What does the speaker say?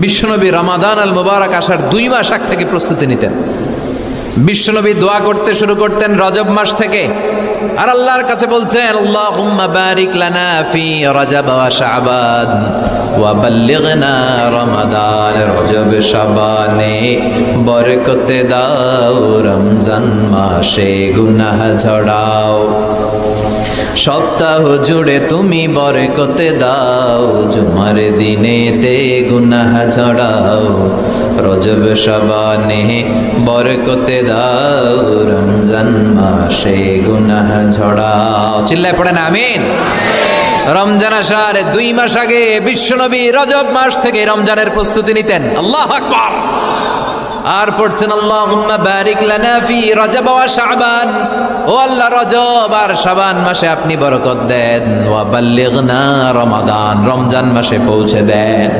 বিশ্বনবী রমাদান আল মুবারক আসার 2 মাস আগ থেকে প্রস্তুতি নিতেন। বিশ্বনবী দোয়া করতে শুরু করতেন রজব মাস থেকে, আর আল্লাহর কাছে বলতেন আল্লাহুম্মা বারিক লানা ফি রজব ওয়া শাবান ওয়া বাল্লিগনা রমাদান। রজব শাবানে বরকত দাও, রমজান মাসে গুনাহ ঝরাও। সপ্তাহ জুড়ে তুমি বরকত দাও, জুমার দিনেতে গুনাহ ঝরাও। রজব শাবানে বরকত দাও, রমজান মাসে গুনাহ ঝরাও। চিল্লায় পড়েন আমিন। রমজান আসার 2 মাস আগে বিশ্বনবী রজব মাস থেকে রমজানের প্রস্তুতি নিতেন। আল্লাহু আকবার। আর পড়তেন আল্লাহুম্মা বারিক লানা ফি রজব ওয়া শাবান। ও আল্লাহ, রজব আর শাবান মাসে আপনি বরকত দেন। ওয়া বাল্লিগনা রমাদান, রমজান মাসে পৌঁছে দেন।